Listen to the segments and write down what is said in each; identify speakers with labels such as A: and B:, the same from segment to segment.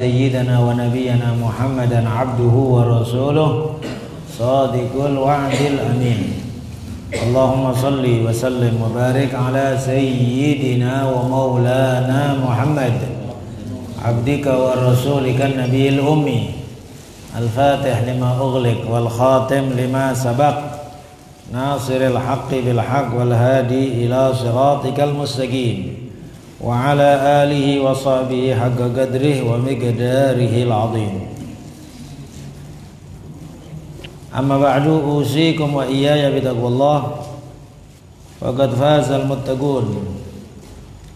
A: سيدنا ونبينا محمدا عبده ورسوله صادق الوعد الأمين اللهم صل وسلم وبارك على سيدنا ومولانا محمد عبدك ورسولك النبي الأمي الفاتح لما أغلق والخاتم لما سبق ناصر الحق بالحق والهادي إلى صراطك المستقيم وعلى آله وصحبه حق قدره ومقداره العظيم أما بعد أوصيكم وإياي بتقوى الله فقد فاز المتقون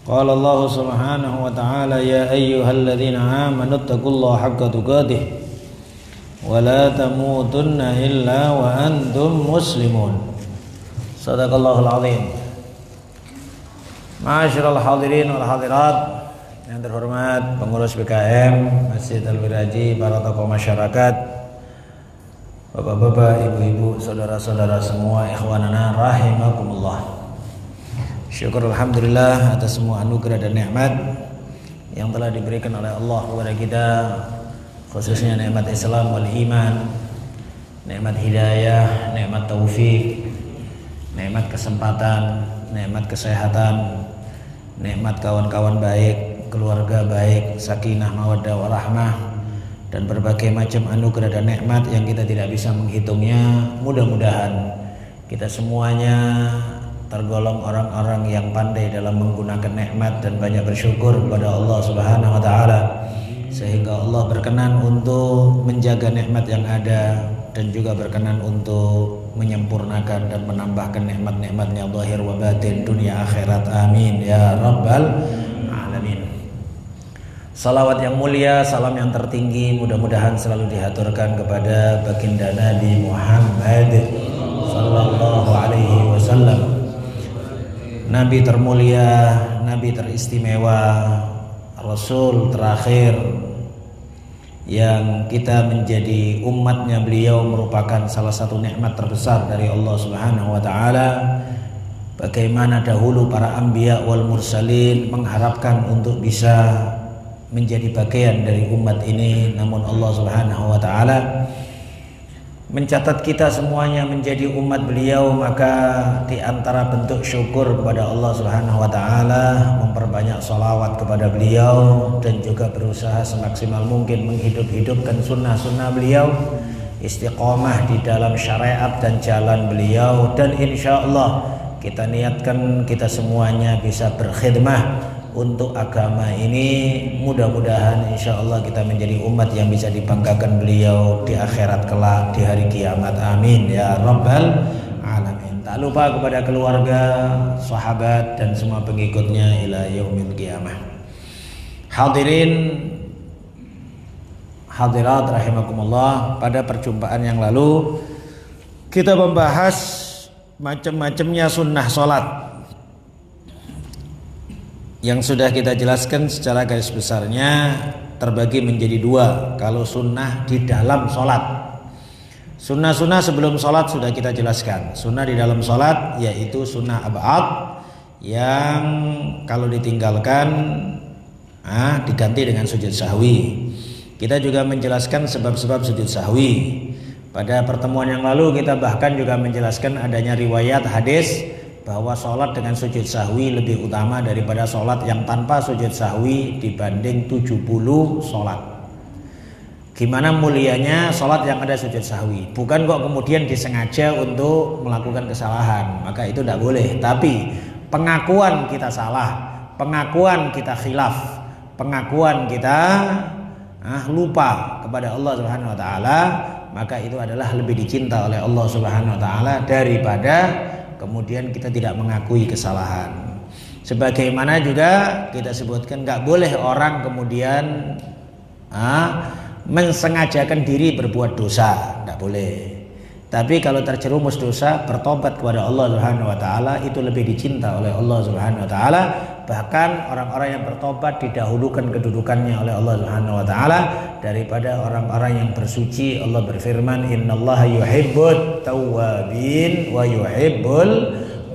A: قال الله سبحانه وتعالى يا أيها الذين آمنوا اتقوا الله حق تقاته ولا تموتن إلا وأنتم مسلمون صدق الله العظيم. Ma'asyiral hadirin wal hadirat yang terhormat pengurus BKM Masjid Al-Wiraji, para tokoh masyarakat, bapak-bapak, ibu-ibu, saudara-saudara semua, ikhwanana rahimakumullah. Syukur alhamdulillah atas semua anugerah dan nikmat yang telah diberikan oleh Allah kepada kita, khususnya nikmat Islam wal iman, nikmat hidayah, nikmat taufik, nikmat kesempatan, nikmat kesehatan, nikmat kawan-kawan baik, keluarga baik, sakinah mawaddah warahmah, dan berbagai macam anugerah dan nikmat yang kita tidak bisa menghitungnya. Mudah-mudahan kita semuanya tergolong orang-orang yang pandai dalam menggunakan nikmat dan banyak bersyukur kepada Allah Subhanahu wa taala, sehingga Allah berkenan untuk menjaga nikmat yang ada dan juga berkenan untuk menyempurnakan dan menambahkan nikmat-nikmatnya zahir wa batin, dunia akhirat, amin ya rabbal alamin. Salawat yang mulia, salam yang tertinggi mudah-mudahan selalu dihaturkan kepada baginda Nabi Muhammad sallallahu alaihi wasallam, Nabi termulia, Nabi teristimewa, Rasul terakhir yang kita menjadi umatnya. Beliau merupakan salah satu nikmat terbesar dari Allah Subhanahu wa taala. Bagaimana dahulu para anbiya wal mursalin mengharapkan untuk bisa menjadi bagian dari umat ini, namun Allah Subhanahu wa taala mencatat kita semuanya menjadi umat beliau. Maka di antara bentuk syukur kepada Allah Subhanahu wa taala memperbanyak sholawat kepada beliau dan juga berusaha semaksimal mungkin menghidup-hidupkan sunnah-sunnah beliau, istiqomah di dalam syariat dan jalan beliau, dan insya Allah kita niatkan kita semuanya bisa berkhidmah untuk agama ini. Mudah-mudahan insya Allah kita menjadi umat yang bisa dibanggakan beliau di akhirat kelak, di hari kiamat, amin ya rabbal alamin. Tak lupa kepada keluarga, sahabat, dan semua pengikutnya ila yaumil qiyamah. Hadirin hadirat rahimakumullah, pada perjumpaan yang lalu kita membahas macam-macamnya sunnah sholat yang sudah kita jelaskan secara garis besarnya terbagi menjadi dua. Kalau sunnah di dalam sholat, sunnah-sunnah sebelum sholat sudah kita jelaskan. Sunnah di dalam sholat yaitu sunnah ab'ad yang kalau ditinggalkan diganti dengan sujud sahwi. Kita juga menjelaskan sebab-sebab sujud sahwi. Pada pertemuan yang lalu kita bahkan juga menjelaskan adanya riwayat hadis bahwa sholat dengan sujud sahwi lebih utama daripada sholat yang tanpa sujud sahwi dibanding 70 sholat. Gimana mulianya sholat yang ada sujud sahwi? Bukan kok kemudian disengaja untuk melakukan kesalahan, maka itu tidak boleh. Tapi pengakuan kita salah, pengakuan kita khilaf, pengakuan kita lupa kepada Allah Subhanahu wa taala, maka itu adalah lebih dicinta oleh Allah Subhanahu wa taala daripada kemudian kita tidak mengakui kesalahan. Sebagaimana juga kita sebutkan nggak boleh orang kemudian mensengajakan diri berbuat dosa, nggak boleh. Tapi kalau terjerumus dosa, bertobat kepada Allah Subhanahu wa taala itu lebih dicinta oleh Allah Subhanahu wa taala. Bahkan orang-orang yang bertobat didahulukan kedudukannya oleh Allah Subhanahu wa taala daripada orang-orang yang bersuci. Allah berfirman, "Innallaha yuhibbut tawwabin wa yuhibbul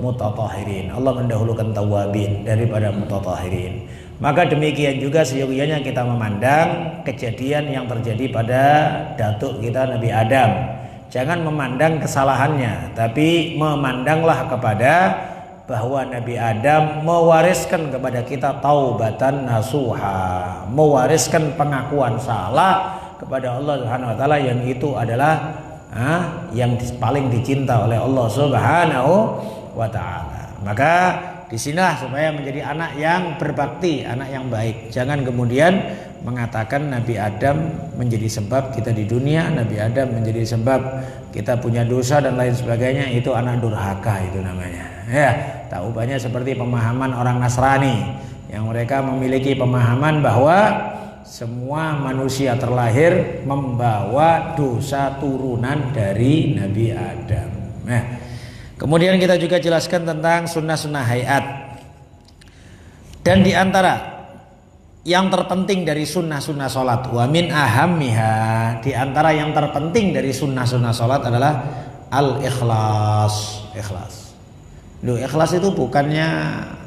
A: mutatahhirin." Allah mendahulukan tawabin daripada mutatahhirin. Maka demikian juga seyogianya kita memandang kejadian yang terjadi pada datuk kita Nabi Adam. Jangan memandang kesalahannya, tapi memandanglah kepada bahwa Nabi Adam mewariskan kepada kita taubatan nasuha, mewariskan pengakuan salah kepada Allah Subhanahu wa taala, yang itu adalah yang paling dicinta oleh Allah Subhanahu wa taala. Maka disinilah supaya menjadi anak yang berbakti, anak yang baik. Jangan kemudian mengatakan Nabi Adam menjadi sebab kita di dunia, Nabi Adam menjadi sebab kita punya dosa dan lain sebagainya. Itu anak durhaka itu namanya. Ya, tak ubahnya seperti pemahaman orang Nasrani yang mereka memiliki pemahaman bahwa semua manusia terlahir membawa dosa turunan dari Nabi Adam. Nah, kemudian kita juga jelaskan tentang sunnah-sunnah hayat. Dan di antara yang terpenting dari sunnah-sunnah sholat, wa min ahammiha, di antara yang terpenting dari sunnah-sunnah sholat adalah al-ikhlas. Ikhlas. Loh, ikhlas itu bukannya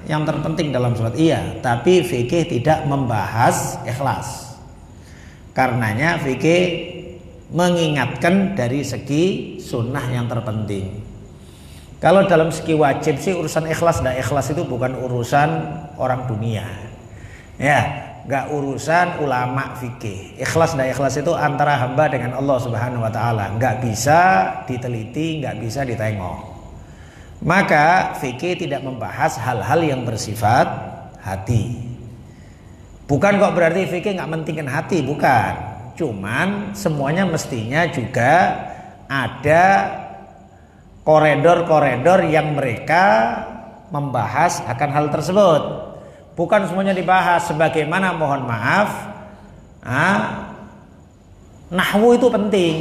A: yang terpenting dalam sholat? Iya, tapi fikih tidak membahas ikhlas. Karenanya fikih mengingatkan dari segi sunnah yang terpenting. Kalau dalam segi wajib sih urusan ikhlas dan ikhlas itu bukan urusan orang dunia. Ya, enggak urusan ulama fikih. Ikhlas dan ikhlas itu antara hamba dengan Allah Subhanahu wa taala. Enggak bisa diteliti, enggak bisa ditengok. Maka fikih tidak membahas hal-hal yang bersifat hati. Bukan kok berarti fikih enggak mentingkan hati, bukan. Cuman semuanya mestinya juga ada koridor-koridor yang mereka membahas akan hal tersebut. Bukan semuanya dibahas. Sebagaimana mohon maaf, nahwu itu penting,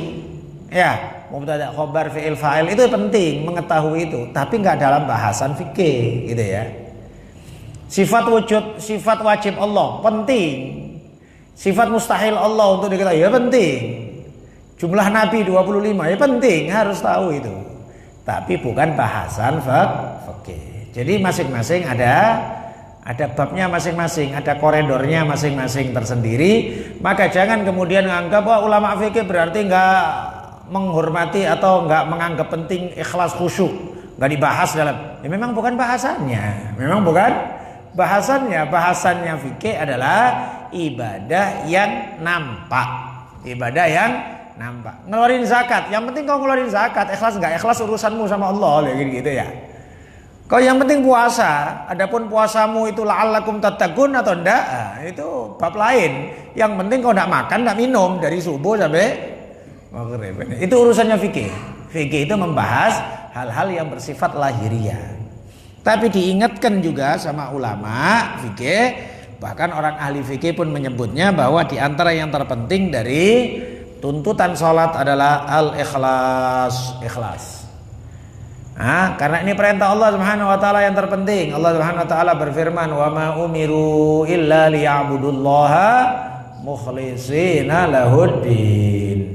A: ya, mubtada khobar fi'il fa'il itu penting mengetahui itu, tapi nggak dalam bahasan fikih, gitu ya. Sifat wujud, sifat wajib Allah penting, sifat mustahil Allah untuk diketahui ya penting. Jumlah nabi 25 ya penting, harus tahu itu. Tapi bukan bahasan fikih. Jadi masing-masing ada babnya masing-masing, ada koridornya masing-masing tersendiri. Maka jangan kemudian menganggap bahwa ulama fikih berarti enggak menghormati atau enggak menganggap penting ikhlas khusyuk, enggak dibahas dalam. Ya memang bukan bahasannya. Memang bukan bahasannya. Bahasannya fikih adalah ibadah yang nampak. Ibadah yang nampak. Ngeluarin zakat, yang penting kau ngeluarin zakat, ikhlas enggak ikhlas urusanmu sama Allah, gitu ya. Kau yang penting puasa, adapun puasamu itu la'allakum tattaqun atau enggak, itu bab lain. Yang penting kau enggak makan, enggak minum dari subuh sampai maghrib. Itu urusannya fikih. Fikih itu membahas hal-hal yang bersifat lahiriah. Tapi diingatkan juga sama ulama fikih, bahkan orang ahli fikih pun menyebutnya bahwa di antara yang terpenting dari tuntutan sholat adalah al-ikhlas, ikhlas. Karena ini perintah Allah Subhanahu wa taala yang terpenting. Allah Subhanahu wa taala berfirman, "Wa ma umiru illa liya'budullaha mukhlishina lahuddin."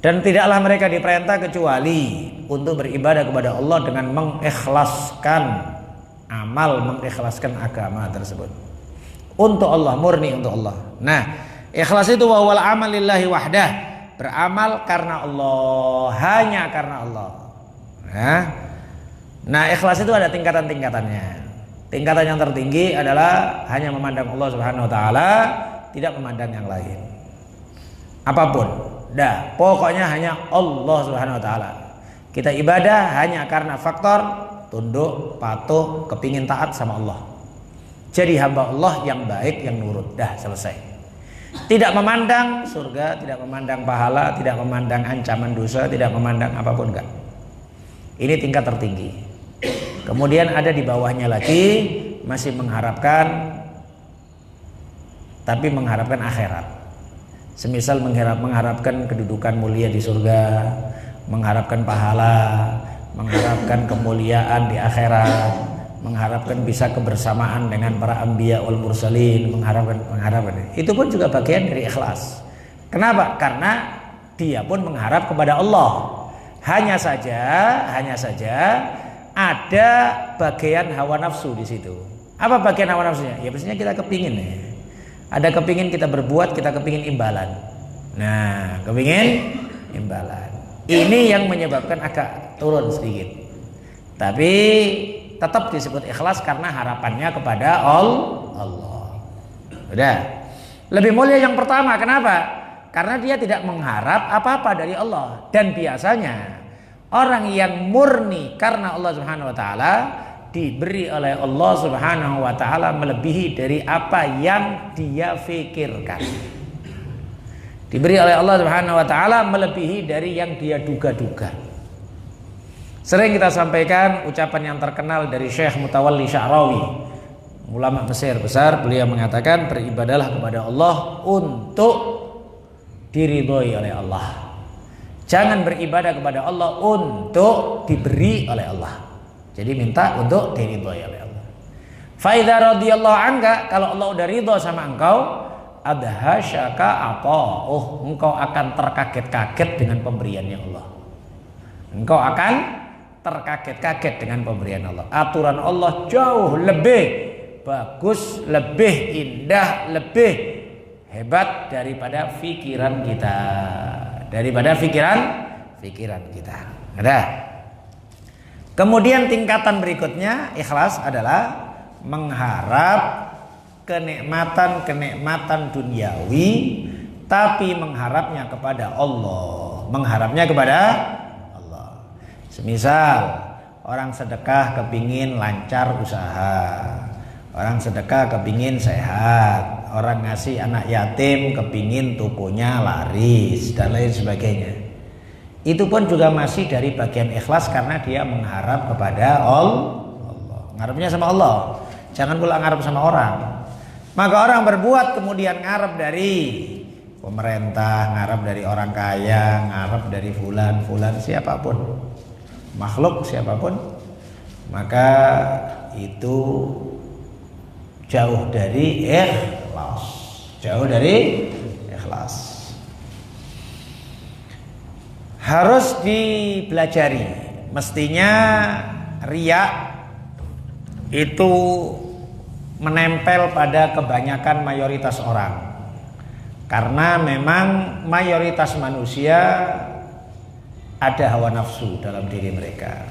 A: Dan tidaklah mereka diperintah kecuali untuk beribadah kepada Allah dengan mengikhlaskan amal, mengikhlaskan agama tersebut untuk Allah, murni untuk Allah. Nah, ikhlas itu wal amal lillahi wahdah, beramal karena Allah, hanya karena Allah. Nah, ikhlas itu ada tingkatan-tingkatannya. Tingkatan yang tertinggi adalah hanya memandang Allah Subhanahu wa taala, tidak memandang yang lain. Apapun. Pokoknya hanya Allah Subhanahu wa taala. Kita ibadah hanya karena faktor tunduk, patuh, kepingin taat sama Allah. Jadi hamba Allah yang baik, yang nurut. Selesai. Tidak memandang surga, tidak memandang pahala, tidak memandang ancaman dosa, tidak memandang apapun, enggak. Ini tingkat tertinggi. Kemudian ada di bawahnya lagi, masih mengharapkan, tapi mengharapkan akhirat. Semisal mengharapkan kedudukan mulia di surga, mengharapkan pahala, mengharapkan kemuliaan di akhirat, mengharapkan bisa kebersamaan dengan para anbiya wal mursalin, mengharapkan. Itu pun juga bagian dari ikhlas. Kenapa? Karena dia pun mengharap kepada Allah. Hanya saja ada bagian hawa nafsu di situ. Apa bagian hawa nafsunya? Ya biasanya kita kepingin ya. Ada kepingin kita berbuat, kita kepingin imbalan. Nah, kepingin imbalan. Ini yang menyebabkan agak turun sedikit. Tapi tetap disebut ikhlas karena harapannya kepada Allah. Udah. Lebih mulia yang pertama. Kenapa? Karena dia tidak mengharap apa-apa dari Allah. Dan biasanya orang yang murni karena Allah Subhanahu wa taala diberi oleh Allah Subhanahu wa taala melebihi dari apa yang dia fikirkan. Diberi oleh Allah Subhanahu wa taala melebihi dari yang dia duga-duga. Sering kita sampaikan ucapan yang terkenal dari Syekh Mutawalli Sya'rawi, ulama Mesir besar. Beliau mengatakan, beribadahlah kepada Allah untuk diridhoi oleh Allah. Jangan beribadah kepada Allah untuk diberi oleh Allah. Jadi minta untuk diridhoi oleh Allah. Fa idza radhiyallahu anka, kalau Allah udah ridho sama engkau, adhashaka ata'uh, engkau akan terkaget-kaget dengan pemberiannya Allah. Engkau akan terkaget-kaget dengan pemberian Allah. Aturan Allah jauh lebih bagus, lebih indah, lebih hebat daripada pikiran kita. Daripada pikiran kita. Ada. Kemudian tingkatan berikutnya ikhlas adalah mengharap kenikmatan duniawi, tapi mengharapnya kepada Allah. Mengharapnya kepada Allah. Semisal orang sedekah kepingin lancar usaha, orang sedekah kepingin sehat, orang ngasih anak yatim kepingin tokonya laris dan lain sebagainya. Itu pun juga masih dari bagian ikhlas karena dia mengharap kepada Allah. Ngarepnya sama Allah. Jangan pula ngarep sama orang. Maka orang berbuat kemudian ngarep dari pemerintah, ngarep dari orang kaya, ngarep dari fulan siapapun, makhluk siapapun, maka itu jauh dari ikhlas. Jauh dari ikhlas. Harus dipelajari. Mestinya riya itu menempel pada kebanyakan mayoritas orang. Karena memang mayoritas manusia ada hawa nafsu dalam diri mereka.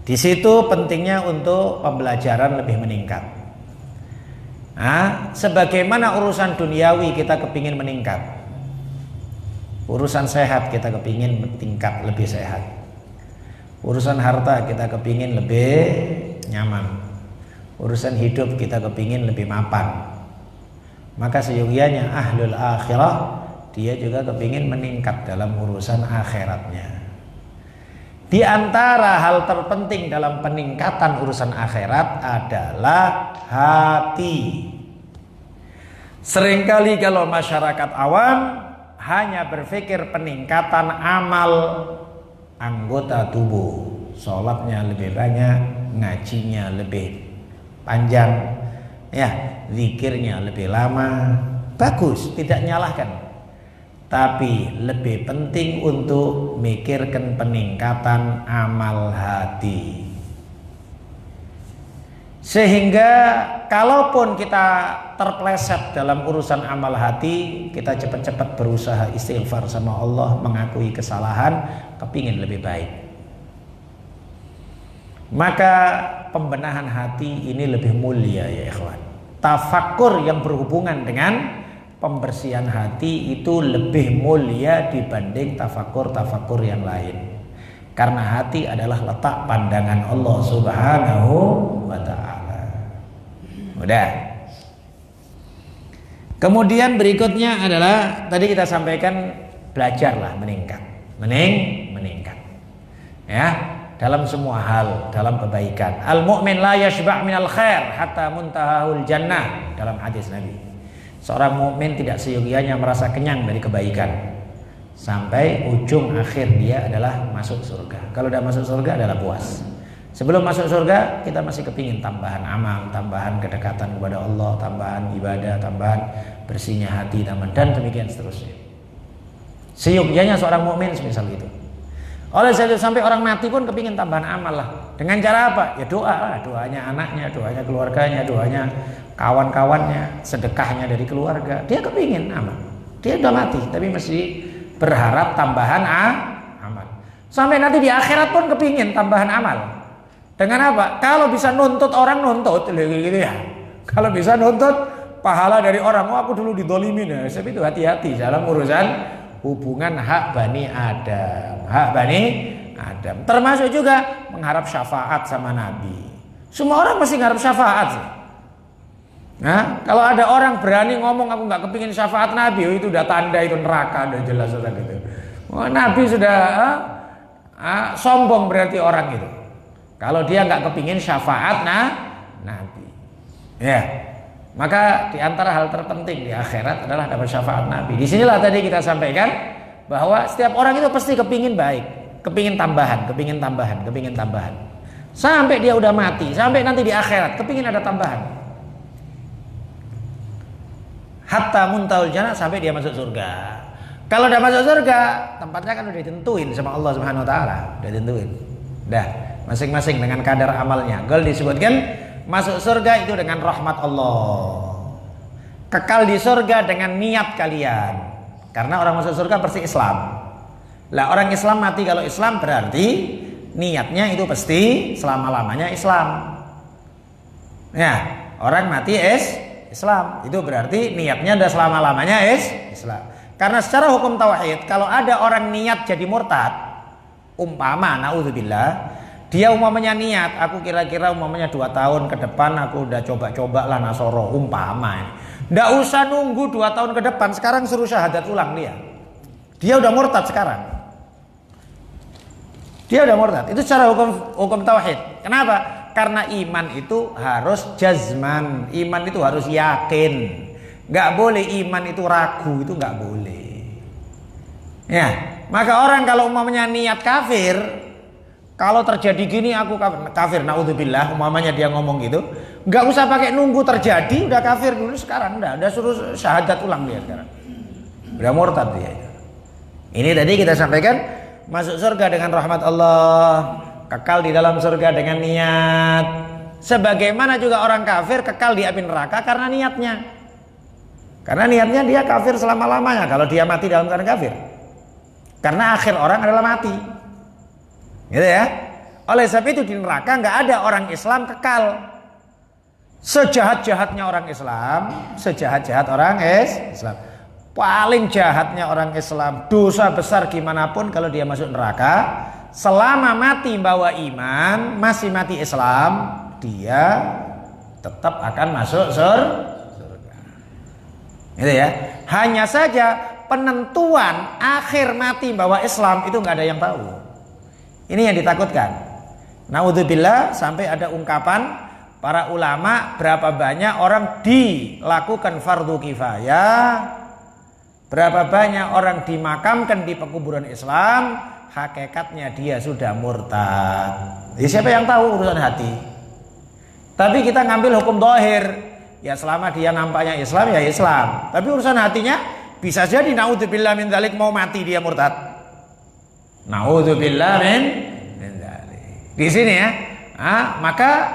A: Di situ pentingnya untuk pembelajaran lebih meningkat. Nah, sebagaimana urusan duniawi kita kepingin meningkat, urusan sehat kita kepingin tingkat lebih sehat, urusan harta kita kepingin lebih nyaman, urusan hidup kita kepingin lebih mapan. Maka seyogianya ahlul akhirah dia juga kepingin meningkat dalam urusan akhiratnya. Di antara hal terpenting dalam peningkatan urusan akhirat adalah hati. Seringkali kalau masyarakat awam hanya berpikir peningkatan amal anggota tubuh, sholatnya lebih banyak, ngajinya lebih panjang, ya, zikirnya lebih lama. Bagus, tidak nyalahkan. Tapi lebih penting untuk mikirkan peningkatan amal hati. Sehingga kalaupun kita terpleset dalam urusan amal hati, kita cepat-cepat berusaha istighfar sama Allah, mengakui kesalahan, kepingin lebih baik. Maka pembenahan hati ini lebih mulia ya ikhwan. Tafakkur yang berhubungan dengan pembersihan hati itu lebih mulia dibanding tafakkur yang lain. Karena hati adalah letak pandangan Allah Subhanahu wa ta'ala. Udah. Kemudian berikutnya adalah tadi kita sampaikan belajarlah meningkat. Meningkat. Ya, dalam semua hal, dalam kebaikan. Al-mu'min la yashba' minal khair hatta muntahahul jannah, dalam hadis Nabi. Seorang mukmin tidak seyogianya merasa kenyang dari kebaikan sampai ujung akhir dia adalah masuk surga. Kalau udah masuk surga adalah puas. Sebelum masuk surga kita masih kepingin tambahan amal, tambahan kedekatan kepada Allah, tambahan ibadah, tambahan bersihnya hati, dan demikian seterusnya. Seyogianya seorang mukmin semisal itu. Oleh sebab itu sampai orang mati pun kepingin tambahan amal lah. Dengan cara apa? Ya doa lah, doanya anaknya, doanya keluarganya, doanya kawan-kawannya, sedekahnya dari keluarga. Dia kepingin amal. Dia udah mati, tapi mesti berharap tambahan amal. Sampai nanti di akhirat pun kepingin tambahan amal. Dengan apa? Kalau bisa nuntut orang nuntut, gitu ya. Kalau bisa nuntut pahala dari orang, aku dulu didolimin ya. Sebab itu hati-hati dalam urusan hubungan hak Bani Adam. Hak Bani Adam termasuk juga mengharap syafaat sama Nabi. Semua orang pasti mengharap syafaat sih. Nah, kalau ada orang berani ngomong aku nggak kepingin syafaat Nabi, oh, itu udah tanda itu neraka, udah jelas sudah gitu. Oh, Nabi sudah sombong berarti orang itu. Kalau dia nggak kepingin syafaat Nabi, ya. Maka di antara hal terpenting di akhirat adalah dapat syafaat Nabi. Disinilah tadi kita sampaikan bahwa setiap orang itu pasti kepingin baik, kepingin tambahan, kepingin tambahan, kepingin tambahan. Sampai dia udah mati, sampai nanti di akhirat kepingin ada tambahan. Hatta muntaul jannah, sampai dia masuk surga. Kalau udah masuk surga, tempatnya kan udah ditentuin sama Allah Subhanahu wa taala, udah ditentuin. Dah, masing-masing dengan kadar amalnya. Gol disebutkan masuk surga itu dengan rahmat Allah. Kekal di surga dengan niat kalian. Karena orang masuk surga pasti Islam. Lah orang Islam mati kalau Islam berarti niatnya itu pasti selama-lamanya Islam. Ya, orang mati Islam itu berarti niatnya udah selama-lamanya Islam. Karena secara hukum tauhid kalau ada orang niat jadi murtad, umpama naudzubillah, dia umpamanya niat, aku kira-kira umpamanya 2 tahun ke depan aku udah coba-coba lah Nasoro, umpama. Nggak usah nunggu 2 tahun ke depan, sekarang suruh syahadat ulang dia. Dia udah murtad sekarang. Dia udah murtad. Itu secara hukum tauhid. Kenapa? Karena iman itu harus jazman, iman itu harus yakin. Nggak boleh iman itu ragu, itu nggak boleh. Ya, maka orang kalau umpamanya niat kafir, kalau terjadi gini aku kafir, naudzubillah, umpamanya dia ngomong gitu, nggak usah pakai nunggu terjadi, udah kafir dulu sekarang, udah suruh syahadat ulang dia sekarang, udah murtad dia. Ini tadi kita sampaikan masuk surga dengan rahmat Allah, kekal di dalam surga dengan niat. Sebagaimana juga orang kafir kekal di api neraka karena niatnya. Karena niatnya dia kafir selama-lamanya kalau dia mati dalam keadaan kafir. Karena akhir orang adalah mati. Gitu ya. Oleh sebab itu di neraka nggak ada orang Islam kekal. Sejahat-jahatnya orang Islam, sejahat-jahat orang Islam, paling jahatnya orang Islam, dosa besar gimana pun kalau dia masuk neraka, selama mati bawa iman, masih mati Islam, dia tetap akan masuk surga. Gitu ya. Hanya saja penentuan akhir mati bawa Islam itu nggak ada yang tahu. Ini yang ditakutkan. Naudzubillah, sampai ada ungkapan para ulama berapa banyak orang dilakukan fardu kifayah, berapa banyak orang dimakamkan di pekuburan Islam, hakikatnya dia sudah murtad. Ya, siapa yang tahu urusan hati? Tapi kita ngambil hukum zahir. Ya selama dia nampaknya Islam ya Islam. Tapi urusan hatinya bisa jadi naudzubillah min dzalik mau mati dia murtad. Naudzubillah min dzalik. Di sini ya. Maka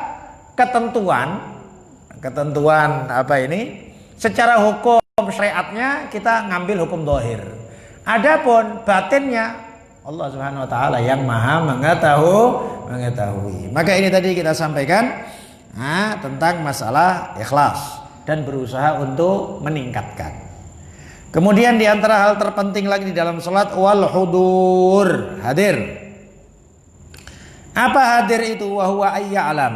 A: ketentuan apa ini? Secara hukum syariatnya kita ngambil hukum zahir. Adapun batinnya Allah Subhanahu wa taala yang Maha mengetahui. Maka ini tadi kita sampaikan tentang masalah ikhlas dan berusaha untuk meningkatkan. Kemudian di antara hal terpenting lagi di dalam salat wal hudur, hadir. Apa hadir itu? Wa huwa ayya'lam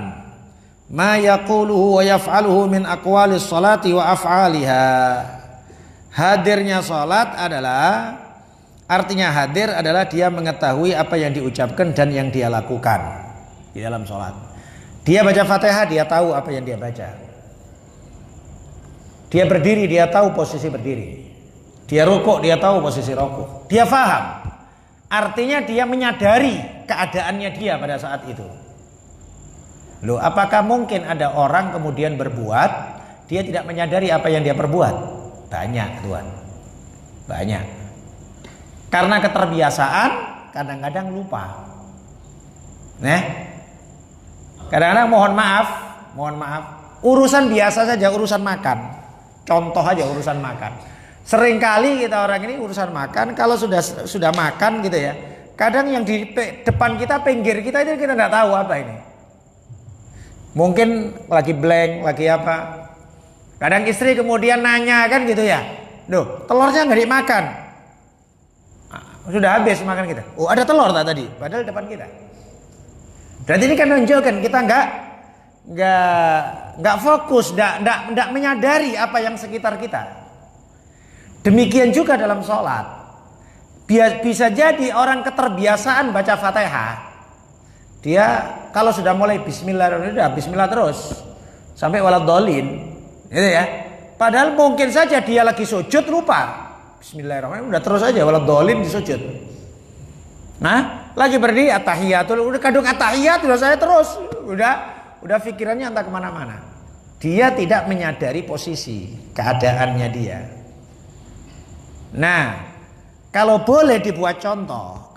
A: ma yaquluhu wa yaf'aluhu min aqwalis salati wa af'aliha. Hadirnya salat adalah, artinya hadir adalah dia mengetahui apa yang diucapkan dan yang dia lakukan di dalam salat. Dia baca Fatihah, dia tahu apa yang dia baca. Dia berdiri, dia tahu posisi berdiri. Dia rukuk, dia tahu posisi rukuk. Dia faham. Artinya dia menyadari keadaannya dia pada saat itu. Loh, apakah mungkin ada orang kemudian berbuat, dia tidak menyadari apa yang dia perbuat? Banyak, Tuhan. Banyak. Karena kadang-kadang lupa. Kadang-kadang mohon maaf, urusan biasa saja, urusan makan. Contoh aja urusan makan. Seringkali kita orang ini urusan makan, kalau sudah makan gitu ya, kadang yang di depan kita, pinggir kita itu kita nggak tahu apa ini. Mungkin lagi blank, lagi apa. Kadang istri kemudian nanya kan gitu ya, "Duh, telurnya nggak dimakan." Sudah habis makan kita. Oh, ada telur tak tadi? Padahal depan kita. Berarti ini kan menunjukkan kita nggak fokus, nggak menyadari apa yang sekitar kita. Demikian juga dalam sholat. Bisa jadi orang keterbiasaan baca Fatihah. Dia kalau sudah mulai Bismillahirrahmanirrahim, Bismillah terus sampai waladhdallin, gitu ya. Padahal mungkin saja dia lagi sujud lupa. Bismillahirrahmanirrahim udah terus aja waladhdallin di sujud. Nah, lagi berdiri at-tahiyatul, udah kadung at-tahiyat udah saya terus, udah pikirannya entah kemana-mana. Dia tidak menyadari posisi keadaannya dia. Nah, kalau boleh dibuat contoh,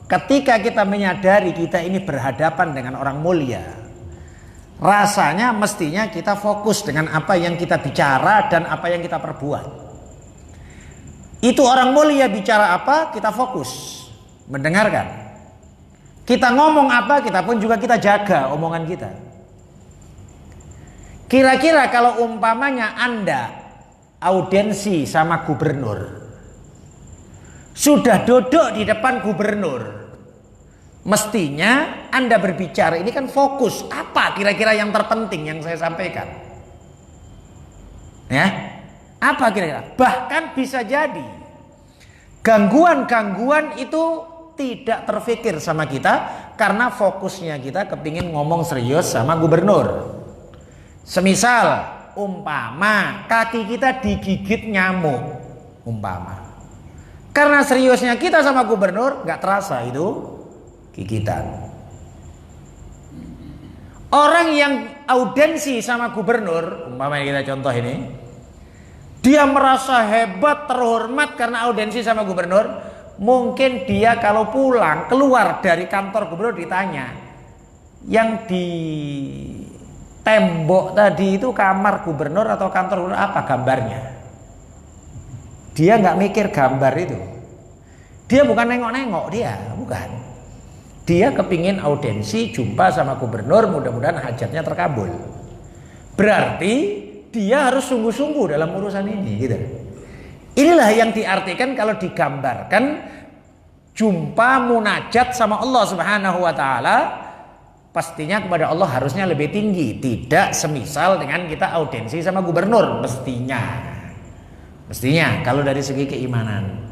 A: ketika kita menyadari kita ini berhadapan dengan orang mulia, rasanya mestinya kita fokus dengan apa yang kita bicara dan apa yang kita perbuat. Itu orang mulia bicara apa, kita fokus mendengarkan. Kita ngomong apa, kita pun juga kita jaga omongan kita. Kira-kira kalau umpamanya Anda audiensi sama gubernur, sudah duduk di depan gubernur, mestinya Anda berbicara ini kan fokus apa kira-kira yang terpenting yang saya sampaikan. Ya. Apa kira-kira? Bahkan bisa jadi gangguan-gangguan itu tidak terfikir sama kita karena fokusnya kita kepingin ngomong serius sama gubernur. Semisal umpama kaki kita digigit nyamuk, umpama. Karena seriusnya kita sama gubernur nggak terasa itu gigitan. Orang yang audiensi sama gubernur, umpama kita contoh ini, dia merasa hebat, terhormat karena audiensi sama gubernur. Mungkin dia kalau pulang keluar dari kantor gubernur ditanya, yang di tembok tadi itu kamar gubernur atau kantor gubernur, apa gambarnya? Dia nggak mikir gambar itu. Dia bukan nengok-nengok, dia bukan. Dia kepingin audiensi jumpa sama gubernur, mudah-mudahan hajatnya terkabul. Berarti dia harus sungguh-sungguh dalam urusan ini, gitu. Inilah yang diartikan kalau digambarkan jumpa munajat sama Allah Subhanahu wa taala, pastinya kepada Allah harusnya lebih tinggi, tidak semisal dengan kita audiensi sama gubernur, mestinya kalau dari segi keimanan.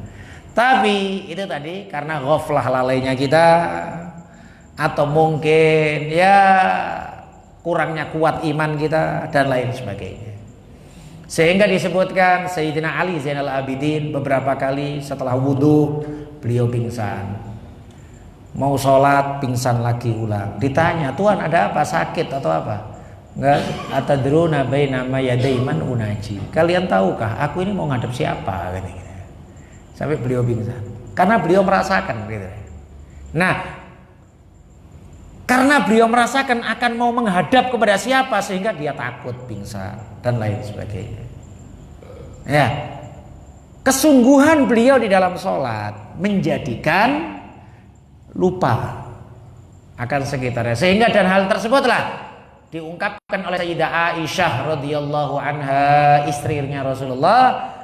A: Tapi itu tadi karena ghaflah lalainya kita, atau mungkin ya kurangnya kuat iman kita dan lain sebagainya, sehingga disebutkan Sayyidina Ali Zainal Abidin beberapa kali setelah wudhu beliau pingsan, mau sholat pingsan lagi ulang. Ditanya, Tuhan ada apa, sakit atau apa? Enggak. Atadruna baina ma yadaiman unaji, kalian tahukah aku ini mau ngadep siapa? Sampai beliau pingsan karena beliau merasakan gitu. Nah, karena beliau merasakan akan mau menghadap kepada siapa sehingga dia takut pingsan dan lain sebagainya. Ya, kesungguhan beliau di dalam sholat menjadikan lupa akan sekitarnya, sehingga dan hal tersebutlah diungkapkan oleh Sayyidah Aisyah radhiyallahu anha, istrinya Rasulullah.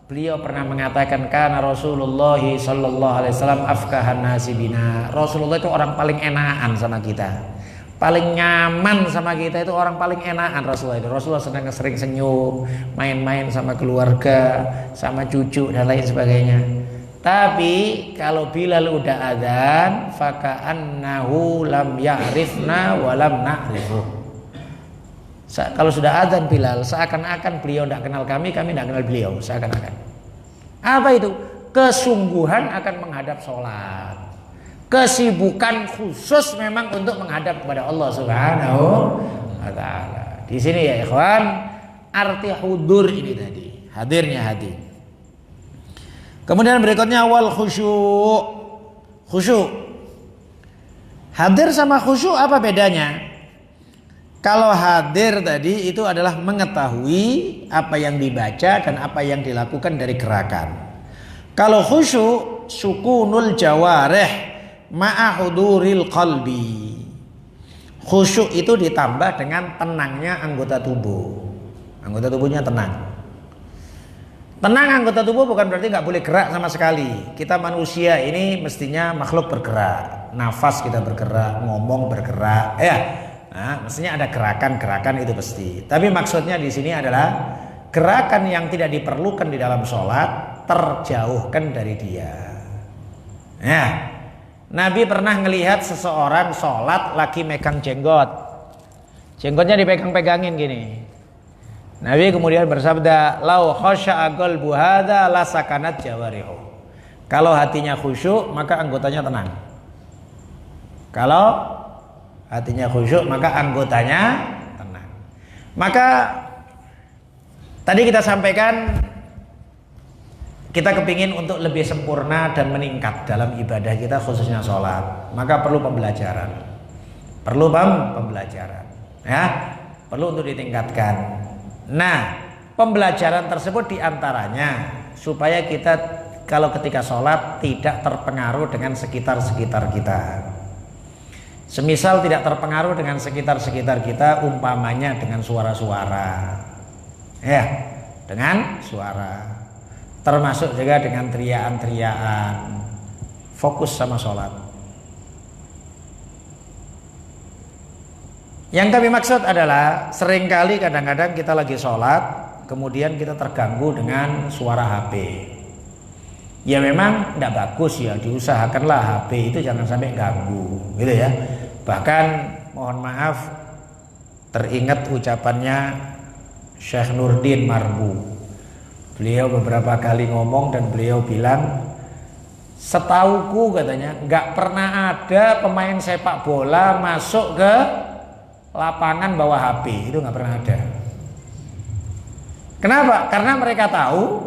A: Beliau pernah mengatakan, karena Rasulullah sallallahu alaihi wasallam afkahan nasi bina. Rasulullah itu orang paling enakan sama kita, paling nyaman sama kita, itu orang paling enakan Rasulullah itu. Rasulullah sering senyum, main-main sama keluarga, sama cucu dan lain sebagainya. Tapi kalau Bilal udah adzan, faka'annahu lam ya'rifna wa lam na'rifuh. Kalau sudah adzan Bilal, seakan-akan beliau tidak kenal kami tidak kenal beliau, seakan-akan. Apa itu? Kesungguhan akan menghadap sholat, kesibukan khusus memang untuk menghadap kepada Allah Subhanahu wa ta'ala. Di sini ya ikhwan, arti hudur ini tadi, hadirnya hati. Kemudian berikutnya wal khusyuk. khusyuk. Hadir sama khusyuk apa bedanya? Kalau hadir tadi itu adalah mengetahui apa yang dibaca dan apa yang dilakukan dari gerakan. Kalau khusyuk, sukunul jawarih ma'a huduril qalbi. Khusyuk itu ditambah dengan tenangnya anggota tubuh. Anggota tubuhnya tenang. Tenang anggota tubuh bukan berarti nggak boleh gerak sama sekali. Kita manusia ini mestinya makhluk bergerak. Nafas kita bergerak, ngomong bergerak, ya. Nah, mestinya ada gerakan-gerakan itu pasti. Tapi maksudnya di sini adalah gerakan yang tidak diperlukan di dalam sholat terjauhkan dari dia. Ya, Nabi pernah ngelihat seseorang sholat lagi megang jenggot. Jenggotnya dipegang-pegangin gini. Nabi kemudian bersabda, "Lau khasya'a qalbu hadza lasakanat jawarihu." Kalau hatinya khusyuk, maka anggotanya tenang. Kalau hatinya khusyuk, maka anggotanya tenang. Maka tadi kita sampaikan kita kepingin untuk lebih sempurna dan meningkat dalam ibadah kita khususnya sholat. Maka perlu pembelajaran. Perlu pembelajaran. Ya, perlu untuk ditingkatkan. Nah, pembelajaran tersebut diantaranya supaya kita kalau ketika sholat tidak terpengaruh dengan sekitar-sekitar kita. Semisal tidak terpengaruh dengan sekitar-sekitar kita, umpamanya dengan suara-suara, ya, dengan suara, termasuk juga dengan teriakan-teriakan. Fokus sama sholat. Yang kami maksud adalah seringkali kadang-kadang kita lagi sholat, kemudian kita terganggu dengan suara HP. Ya memang tidak bagus ya, diusahakanlah HP itu jangan sampai ganggu, gitu ya. Bahkan mohon maaf, teringat ucapannya Syekh Nurdin Marbu. Beliau beberapa kali ngomong dan beliau bilang, setauku katanya nggak pernah ada pemain sepak bola masuk ke lapangan bawa HP, itu nggak pernah ada. Kenapa? Karena mereka tahu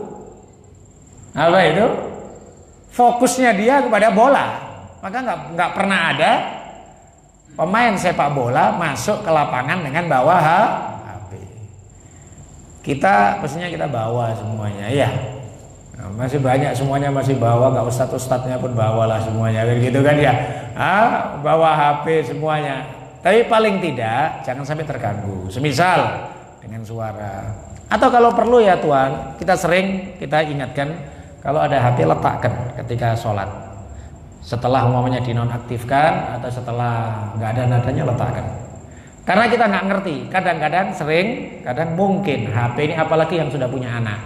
A: apa itu fokusnya dia kepada bola, maka nggak pernah ada pemain sepak bola masuk ke lapangan dengan bawa HP. Kita pastinya kita bawa semuanya, ya. Nah, masih banyak semuanya masih bawa, nggak ustadz-ustadznya pun bawalah semuanya, gitu kan ya. Bawa HP semuanya. Tapi paling tidak jangan sampai terganggu. Semisal dengan suara. Atau kalau perlu ya Tuhan, kita sering kita ingatkan kalau ada HP letakkan ketika sholat. Setelah umpamanya dinonaktifkan atau setelah nggak ada nadanya letakkan. Karena kita nggak ngerti. Kadang-kadang kadang mungkin HP ini apalagi yang sudah punya anak,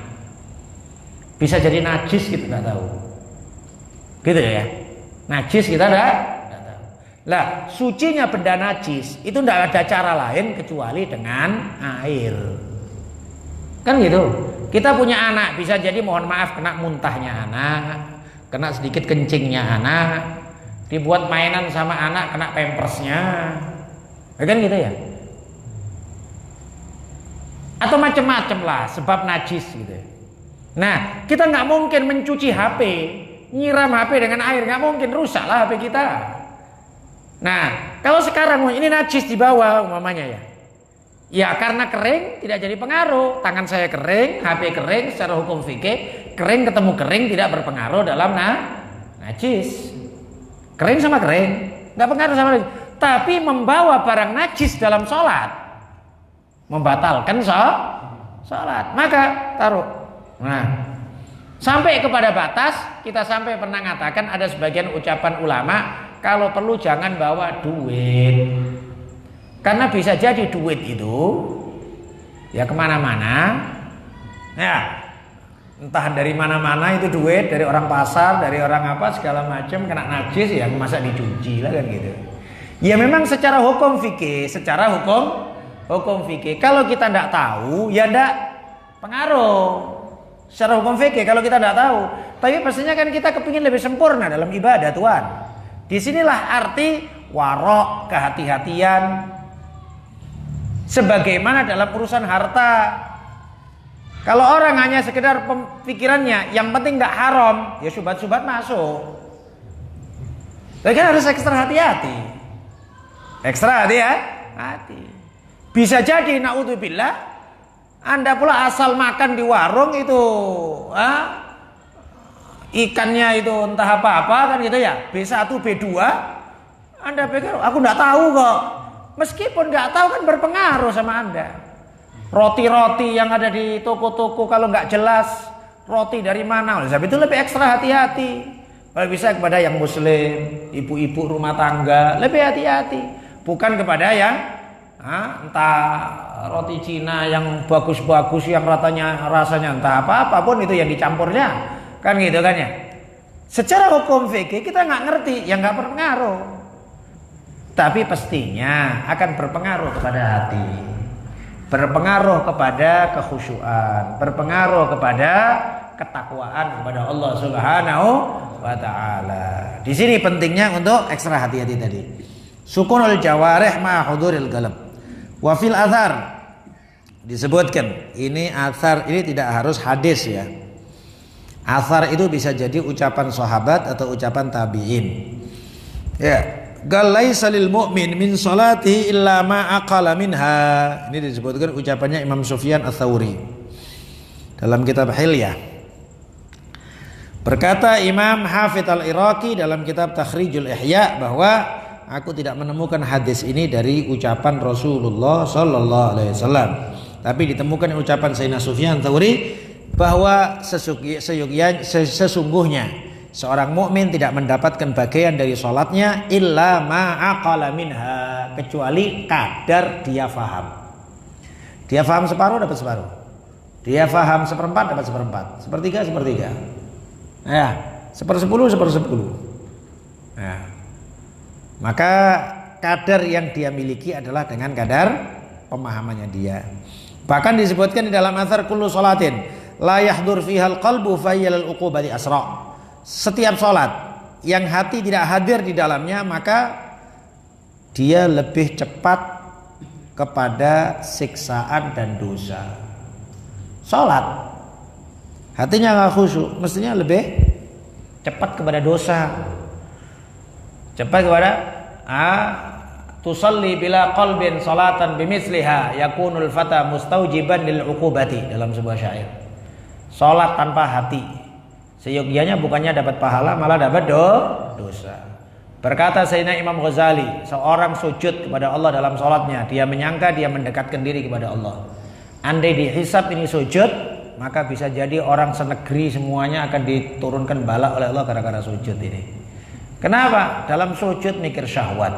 A: bisa jadi najis kita nggak tahu. Gitu ya. Najis kita nggak tahu. Lah, sucinya benda najis itu tidak ada cara lain kecuali dengan air. Kan gitu. Kita punya anak, bisa jadi mohon maaf kena muntahnya anak, kena sedikit kencingnya anak, dibuat mainan sama anak kena pampersnya. Ya kan gitu ya. Atau macam-macam lah sebab najis gitu. Nah, kita nggak mungkin mencuci HP, nyiram HP dengan air, nggak mungkin, rusaklah HP kita. Nah, kalau sekarang ini najis di bawah umpamanya ya. Ya karena kering tidak jadi pengaruh. Tangan saya kering, HP kering, secara hukum fikih kering ketemu kering tidak berpengaruh dalam najis. Kering sama kering, nggak pengaruh sama najis. Tapi membawa barang najis dalam sholat membatalkan sholat. Maka taruh. Nah, sampai kepada batas kita sampai pernah mengatakan ada sebagian ucapan ulama, kalau perlu jangan bawa duit, karena bisa jadi duit itu ya kemana-mana, ya entah dari mana-mana itu duit, dari orang pasar, dari orang apa segala macam, kena najis ya masa dicuci lah kan gitu. Ya memang secara hukum fikih, kalau kita tidak tahu ya tidak pengaruh. Secara hukum fikih kalau kita tidak tahu, tapi pastinya kan kita kepingin lebih sempurna dalam ibadah Tuhan. Disinilah arti warok, kehati-hatian. Sebagaimana dalam urusan harta, kalau orang hanya sekedar pikirannya yang penting nggak haram, ya syubhat-syubhat masuk. Tapi kan harus ekstra hati-hati. Ekstra hati-hati. Bisa jadi naudzubillah Anda pula asal makan di warung itu ikannya itu entah apa-apa kan gitu ya. B1, B2. Anda pikir aku enggak tahu kok. Meskipun enggak tahu kan berpengaruh sama Anda. Roti-roti yang ada di toko-toko kalau enggak jelas roti dari mana, oleh sebab itu lebih ekstra hati-hati. Kalau bisa kepada yang muslim, ibu-ibu rumah tangga, lebih hati-hati. Bukan kepada yang entah roti Cina yang bagus-bagus yang rasanya entah apapun itu yang dicampurnya. Kan gitu kan ya. Secara hukum fikih kita nggak ngerti, yang nggak berpengaruh. Tapi pastinya akan berpengaruh kepada hati. Berpengaruh kepada kekhusyuan, berpengaruh kepada ketakwaan kepada Allah Subhanahu wa taala. Di sini pentingnya untuk ekstra hati-hati tadi. Sukunul jawarih ma huduril qalb. Wa fil athar disebutkan, ini athar ini tidak harus hadis ya. Athar itu bisa jadi ucapan sahabat atau ucapan tabi'in. Ya. Qal laisa lil mu'min min salatihi illa ma aqala minha. Ini disebutkan ucapannya Imam Sufyan Ats-Tsauri dalam kitab Hilyah. Berkata Imam Hafidz Al-Iraqi dalam kitab Takhrijul Ihya bahwa aku tidak menemukan hadis ini dari ucapan Rasulullah sallallahu alaihi wasallam, tapi ditemukan ucapan Sayyidina Sufyan Ats-Tsauri bahwa sesungguhnya seorang mukmin tidak mendapatkan bagian dari sholatnya illa ma'aqala minha, kecuali kadar dia faham. Dia faham separuh dapat separuh. Dia faham seperempat dapat seperempat. Sepertiga sepertiga. Ya, sepersepuluh sepersepuluh. Ya. Maka kadar yang dia miliki adalah dengan kadar pemahamannya dia. Bahkan disebutkan di dalam athar kullu sholatin la yahdur fihal qalbu fayyal uqubati asra. Setiap sholat yang hati tidak hadir di dalamnya, maka dia lebih cepat kepada siksaan dan dosa. Sholat hatinya nggak khusyuk, mestinya lebih cepat kepada dosa, cepat kepada tusalli bila qalbin salatan bimithliha yakunul fata mustaujiban lil uqubati, dalam sebuah syair. Sholat tanpa hati seyogianya bukannya dapat pahala, malah dapat dosa. Berkata Sayyidina Imam Ghazali, seorang sujud kepada Allah dalam sholatnya, dia menyangka dia mendekatkan diri kepada Allah. Andai dihisab ini sujud, maka bisa jadi orang senegeri semuanya akan diturunkan bala oleh Allah gara-gara sujud ini. Kenapa? Dalam sujud mikir syahwat,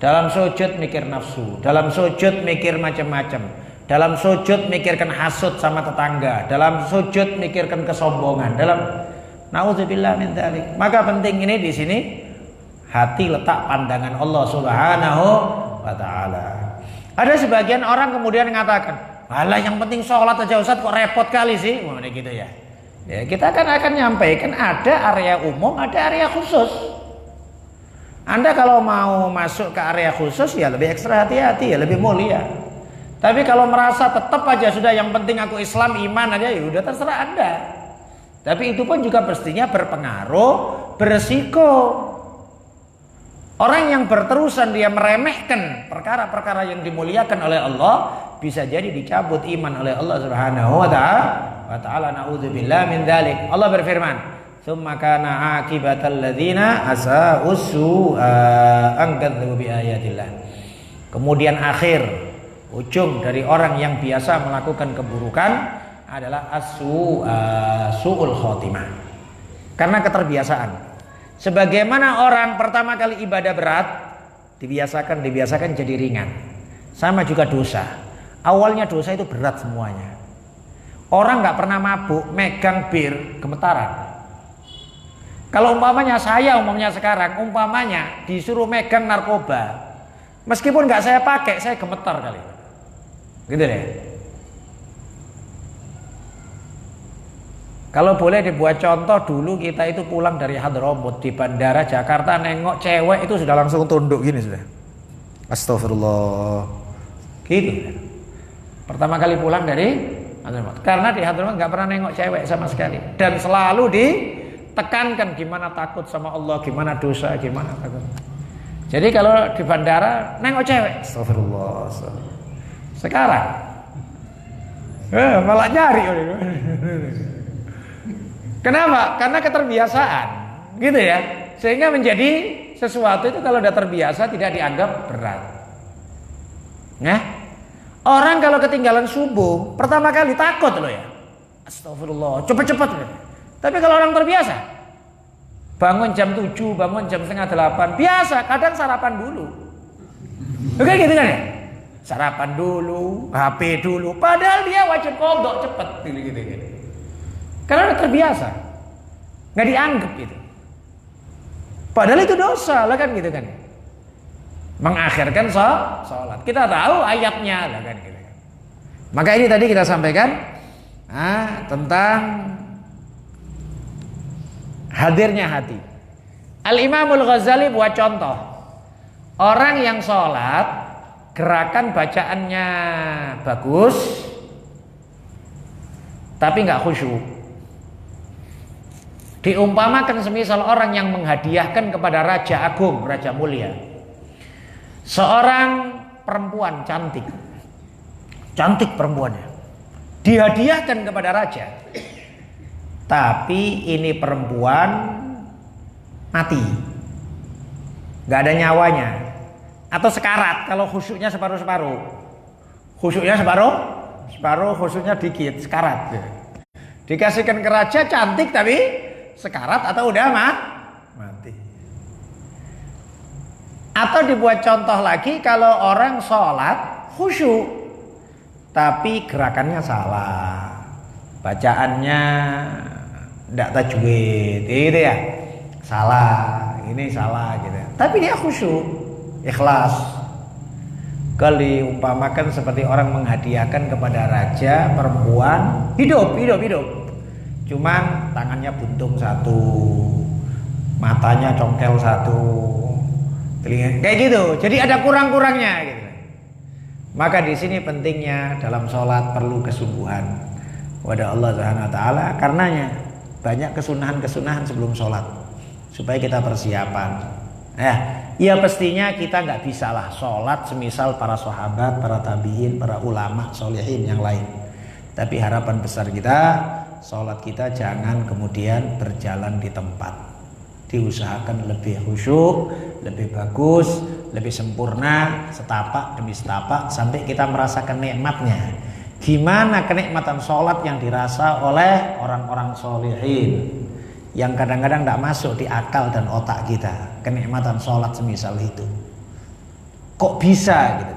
A: dalam sujud mikir nafsu, dalam sujud mikir macam-macam, dalam sujud mikirkan hasud sama tetangga, dalam sujud mikirkan kesombongan, dalam naudzubillah min dzalik. Maka penting ini di sini hati letak pandangan Allah Subhanahu wa taala. Ada sebagian orang kemudian mengatakan, "Alah yang penting sholat aja Ustaz, kok repot kali sih?" Mana gitu ya. Ya, kita akan nyampaikan ada area umum, ada area khusus. Anda kalau mau masuk ke area khusus ya lebih ekstra hati-hati, ya lebih mulia. Tapi kalau merasa tetap aja sudah yang penting aku Islam, iman aja, ya udah terserah Anda. Tapi itu pun juga pastinya berpengaruh, beresiko. Orang yang berterusan dia meremehkan perkara-perkara yang dimuliakan oleh Allah, bisa jadi dicabut iman oleh Allah Subhanahu wa taala. Naudzubillah min dzalik. Allah berfirman, "Tsumma kana 'aqibatal ladzina asa'u su'a an kadzdzabu bi ayatillah." Kemudian akhir, ujung dari orang yang biasa melakukan keburukan adalah su'ul khotimah. Karena keterbiasaan. Sebagaimana orang pertama kali ibadah berat, dibiasakan jadi ringan. Sama juga dosa. Awalnya dosa itu berat semuanya. Orang nggak pernah mabuk, megang bir, gemetaran. Kalau umpamanya sekarang, disuruh megang narkoba, meskipun nggak saya pakai, saya gemetar kali. Gitu deh. Kalau boleh dibuat contoh, dulu kita itu pulang dari Hadramut di bandara Jakarta, nengok cewek itu sudah langsung tunduk gini sudah. Astagfirullah. Gitu. Pertama kali pulang dari Hadramut. Karena di Hadramut nggak pernah nengok cewek sama sekali. Dan selalu
B: tekankan gimana takut sama Allah, gimana dosa, gimana takut. Jadi kalau di bandara nengok cewek, astagfirullah. Sekarang malah nyari. Kenapa? Karena keterbiasaan, gitu ya. Sehingga menjadi sesuatu itu kalau udah terbiasa tidak dianggap berat. Nah, orang kalau ketinggalan subuh pertama kali takut loh ya. Astagfirullah, cepet-cepet. Tapi kalau orang terbiasa, bangun jam 7, bangun jam setengah 8, biasa, kadang sarapan dulu. Oke gitu kan ya? Sarapan dulu, HP dulu, padahal dia wajib qadha cepet gitu. Karena udah terbiasa, nggak dianggap gitu. Padahal itu dosa lah kan gitu kan. Mengakhirkan sholat. Kita tahu ayatnya lah kan gitu. Maka ini tadi kita sampaikan tentang hadirnya hati. Al-Imamul Ghazali buat contoh. Orang yang sholat, gerakan bacaannya bagus, tapi nggak khusyuk. Diumpamakan semisal orang yang menghadiahkan kepada Raja Agung, Raja Mulia, seorang perempuan cantik perempuannya, dihadiahkan kepada raja. Tapi ini perempuan mati, nggak ada nyawanya, atau sekarat. Kalau khusyuknya separuh-separuh, khusyuknya dikit, sekarat. Dikasihkan ke raja cantik tapi sekarat atau udah mati. Atau dibuat contoh lagi, kalau orang sholat khusyuk tapi gerakannya salah, bacaannya tidak tajwid, gitu ya, salah, ini salah gitu. Tapi dia khusyuk, ikhlas. Kali umpamakan seperti orang menghadiahkan kepada raja perempuan hidup. Cuman tangannya buntung satu, matanya congkel satu, telinga kayak gitu. Jadi ada kurang-kurangnya gitu. Maka di sini pentingnya dalam sholat perlu kesungguhan kepada Allah Subhanahu Wa Taala. Karenanya banyak kesunahan sebelum sholat supaya kita persiapan. Ya pastinya kita nggak bisa lah sholat semisal para sahabat, para tabiin, para ulama, sholihin yang lain. Tapi harapan besar kita, sholat kita jangan kemudian berjalan di tempat. Diusahakan lebih khusyuk, lebih bagus, lebih sempurna, setapak demi setapak, sampai kita merasakan nikmatnya. Gimana kenikmatan sholat yang dirasa oleh orang-orang sholihin, yang kadang-kadang tidak masuk di akal dan otak kita. Kenikmatan sholat semisal itu, kok bisa gitu.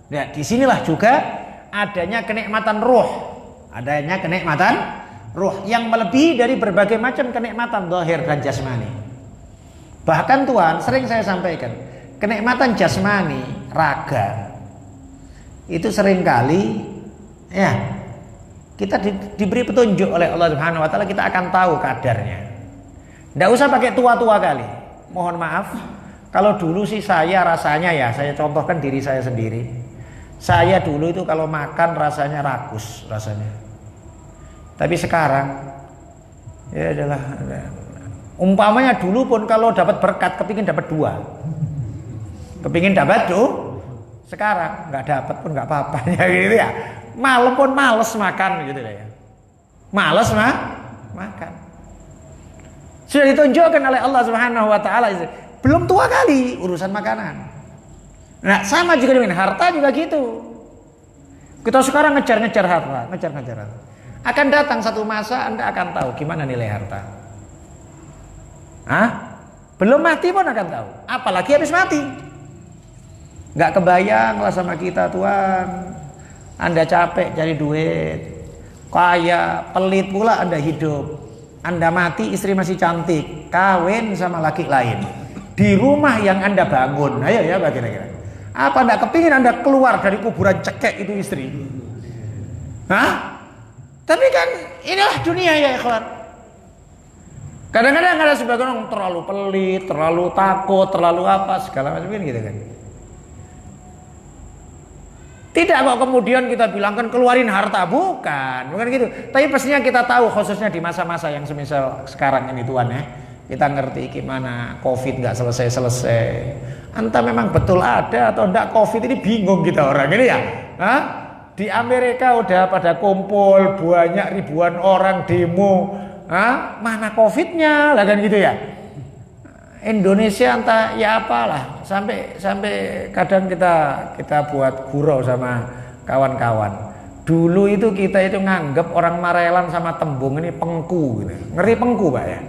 B: Ya, disinilah juga adanya kenikmatan ruh. Adanya kenikmatan ruh yang melebihi dari berbagai macam kenikmatan zahir dan jasmani. Bahkan Tuhan sering saya sampaikan, kenikmatan jasmani, raga, itu seringkali ya kita diberi petunjuk oleh Allah Subhanahu Wa Taala, kita akan tahu kadarnya. Tidak usah pakai tua-tua kali. Mohon maaf, kalau dulu sih saya rasanya ya, saya contohkan diri saya sendiri. Saya dulu itu kalau makan rasanya rakus rasanya. Tapi sekarang ya adalah umpamanya dulu pun kalau dapat berkat kepingin dapat 2. Kepingin dapat tuh. Sekarang nggak dapat pun nggak apa-apa ya gitu ya. Malam pun males makan gitu ya. Males makan. Sudah ditunjukkan oleh Allah Subhanahu Wa Taala, belum tua kali urusan makanan. Nah sama juga dengan harta juga gitu. Kita sekarang ngejar harta. Akan datang satu masa Anda akan tahu gimana nilai harta. Belum mati pun akan tahu. Apalagi habis mati. Gak kebayang lah sama kita Tuhan. Anda capek cari duit, kaya, pelit pula Anda hidup. Anda mati, istri masih cantik, kawin sama laki lain di rumah yang Anda bangun. Ayo ya kira-kira. Apa Anda kepingin Anda keluar dari kuburan cekek itu istri? Tapi kan inilah dunia ya ikhwan. Kadang-kadang ada sebagian orang terlalu pelit, terlalu takut, terlalu apa segala macam gitu kan. Tidak kok kemudian kita bilang kan keluarin harta, bukan gitu. Tapi pastinya kita tahu khususnya di masa-masa yang semisal sekarang ini Tuhan ya. Kita ngerti gimana Covid nggak selesai-selesai. Entah memang betul ada atau enggak Covid ini bingung kita orang ini ya. Hah? Di Amerika udah pada kumpul banyak ribuan orang demo. Hah? Mana Covidnya lah kan gitu ya. Indonesia entah ya apalah sampai kadang kita buat gurau sama kawan-kawan. Dulu itu kita itu nganggep orang Marelan sama Tembung ini pengku gitu. Ngeri pengku Pak ya.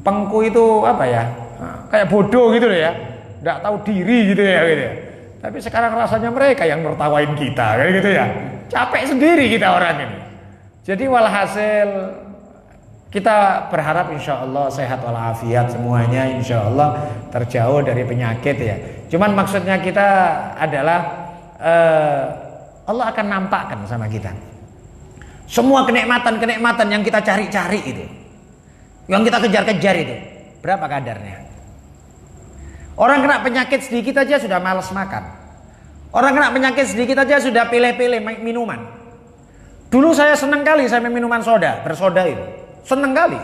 B: Pengku itu apa ya? Kayak bodoh gitu loh ya. Enggak tahu diri gitu ya gitu. Tapi sekarang rasanya mereka yang nertawain kita kayak gitu ya. Capek sendiri kita orang ini. Jadi walhasil kita berharap insya Allah sehat walafiat semuanya, insya Allah terjauh dari penyakit ya. Cuman maksudnya kita adalah Allah akan nampakkan sama kita semua kenikmatan yang kita cari-cari itu, yang kita kejar-kejar itu, berapa kadarnya? Orang kena penyakit sedikit aja sudah malas makan. Orang kena penyakit sedikit aja sudah pilih-pilih minuman. Dulu saya senang kali sama minuman soda, bersoda itu. Seneng kali.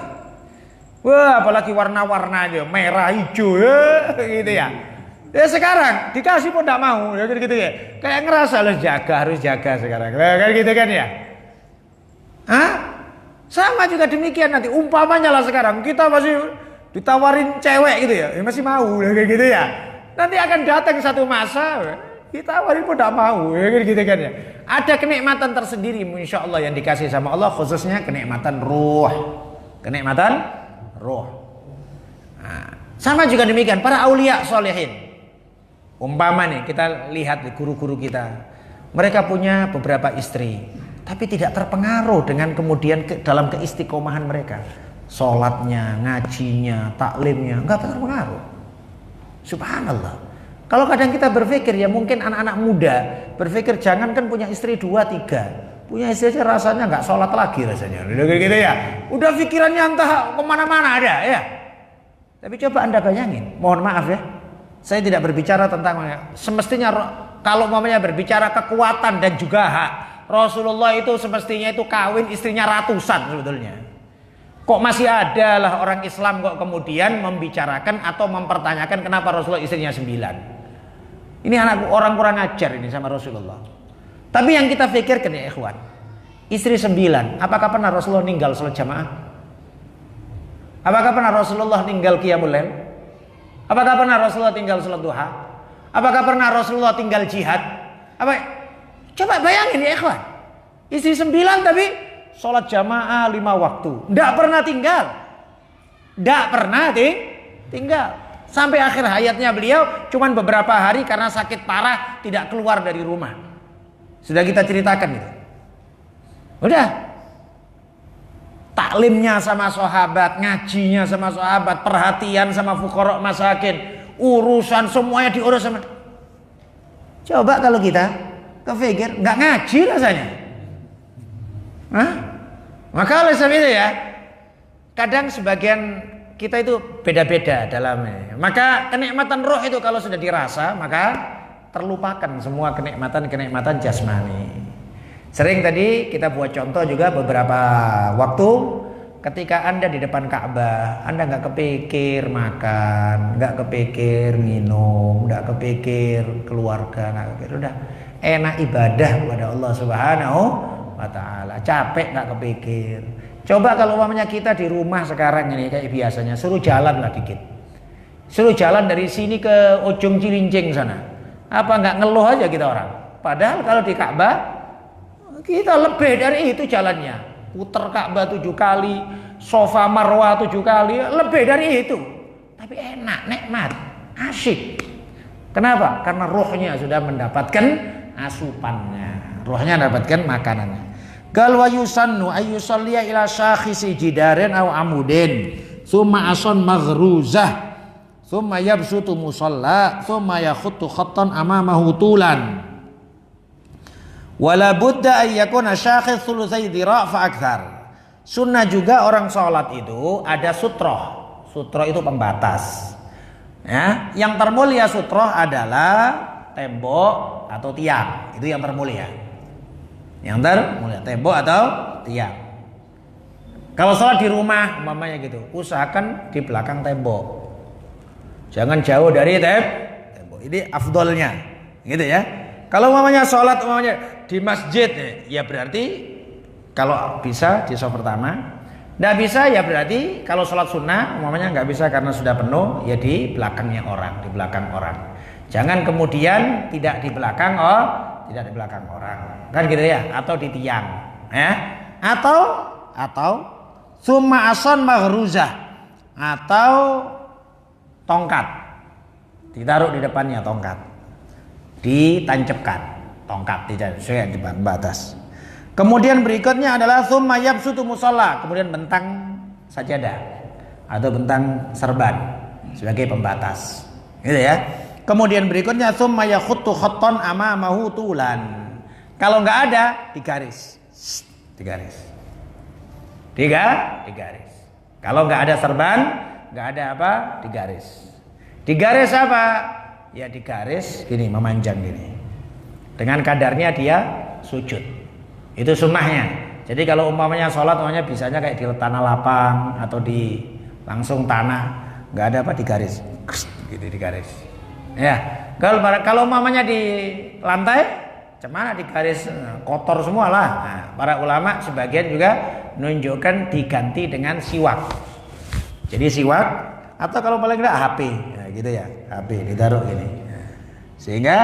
B: Wah, apalagi warna-warna aja, merah, hijau, ya, gitu ya. Ya sekarang dikasih pun tidak mau, ya gitu ya. Kayak ngerasa harus jaga sekarang, kayak gitu kan ya. Hah? Sama juga demikian nanti. Umpamanya lah sekarang kita masih ditawarin cewek gitu ya, masih mau, ya, kayak gitu ya. Nanti akan datang satu masa ditawarin pun tidak mau, ya gitu kan ya. Ada kenikmatan tersendiri insya Allah yang dikasih sama Allah, khususnya kenikmatan ruh. Kenikmatan ruh. Nah, sama juga demikian para aulia solehin. Umpama nih kita lihat di guru-guru kita, mereka punya beberapa istri, tapi tidak terpengaruh dengan kemudian dalam keistiqomahan mereka. Sholatnya, ngajinya, taklimnya, enggak terpengaruh. Subhanallah. Kalau kadang kita berpikir ya mungkin anak-anak muda berpikir jangan kan punya istri 2, 3, punya istri aja rasanya nggak sholat lagi rasanya, udah gitu ya, udah pikirannya entah kemana-mana ada ya. Tapi coba anda bayangin, mohon maaf ya, saya tidak berbicara tentang semestinya kalau mamanya berbicara kekuatan dan juga hak, Rasulullah itu semestinya itu kawin istrinya ratusan sebetulnya. Kok masih ada lah orang Islam kok kemudian membicarakan atau mempertanyakan kenapa Rasulullah istrinya 9. Ini anak orang kurang ajar ini sama Rasulullah. Tapi yang kita pikirkan ya ikhwan, istri 9, apakah pernah Rasulullah ninggal sholat jamaah? Apakah pernah Rasulullah ninggal qiyamul lail? Apakah pernah Rasulullah tinggal sholat duha? Apakah pernah Rasulullah tinggal jihad? Coba bayangin ya ikhwan, istri 9 tapi sholat jamaah 5 waktu, tidak pernah tinggal, tidak pernah tinggal. Sampai akhir hayatnya beliau cuman beberapa hari karena sakit parah tidak keluar dari rumah. Sudah kita ceritakan itu. Udah. Taklimnya sama sahabat, ngajinya sama sahabat, perhatian sama fuqara masakin, urusan semuanya diurus sama. Coba kalau kita kepikir nggak ngaji rasanya. Hah? Maka oleh sebab itu ya, kadang sebagian kita itu beda-beda dalamnya. Maka kenikmatan roh itu kalau sudah dirasa, maka terlupakan semua kenikmatan jasmani. Sering tadi kita buat contoh juga beberapa waktu ketika Anda di depan Ka'bah, Anda nggak kepikir makan, nggak kepikir minum, nggak kepikir keluarga, nggak kepikir, udah enak ibadah kepada Allah Subhanahu wa Ta'ala, capek nggak kepikir. Coba kalau umpamanya kita di rumah sekarang ini kayak biasanya, suruh jalan lah dikit, suruh jalan dari sini ke ujung Cilincing sana, apa nggak ngeluh aja kita orang? Padahal kalau di Ka'bah kita lebih dari itu jalannya, putar Ka'bah 7 kali, Sofa Marwah 7 kali, lebih dari itu. Tapi enak, nikmat, asyik. Kenapa? Karena rohnya sudah mendapatkan asupannya, rohnya mendapatkan makanannya. Gal wa yusannu ayyusalliya ila syakhisi jidarin aw amudin thumma ason maghruzah thumma yabsutu musalla thumma yakhuttu khattan amamahu tulan wala budda ay yakuna syakhis thulutsai dhira' fa akthar. Sunnah juga orang sholat itu ada sutroh. Sutroh itu pembatas ya. Yang termulia sutroh adalah tembok atau tiang. Itu yang termulia. Yang termulia tembok atau tiang. Kalau sholat di rumah umpamanya gitu, usahakan di belakang tembok. Jangan jauh dari tembok. Ini afdolnya, gitu ya. Kalau umpamanya sholat umpamanya di masjid, ya berarti kalau bisa di sholat pertama. Nggak bisa ya berarti kalau sholat sunnah umpamanya nggak bisa karena sudah penuh, ya di belakangnya orang, di belakang orang. Jangan kemudian tidak di belakang tidak di belakang orang, kan gitu ya, atau di tiang, ya, atau summa ason maghruzah, atau tongkat ditaruh di depannya, tongkat ditancapkan, tongkat di batas. Kemudian berikutnya adalah summa yabsutu musalla, kemudian bentang sajadah atau bentang serban sebagai pembatas, gitu ya. Kemudian berikutnya summa yakhuttu khattan amamahu tulan. Kalau nggak ada digaris. Kalau nggak ada serban, nggak ada apa? Digaris. Digaris apa? Ya digaris gini, memanjang gini. Dengan kadarnya dia sujud. Itu sunnahnya. Jadi kalau umpamanya sholat umpamanya bisanya kayak di tanah lapang atau di langsung tanah, nggak ada apa digaris, gitu digaris. Ya, kalau umpamanya di lantai, cemana digaris kotor semua lah. Nah, para ulama sebagian juga menunjukkan diganti dengan siwak. Jadi siwak atau kalau paling enggak HP, nah, gitu ya, HP ditaruh gini, nah, sehingga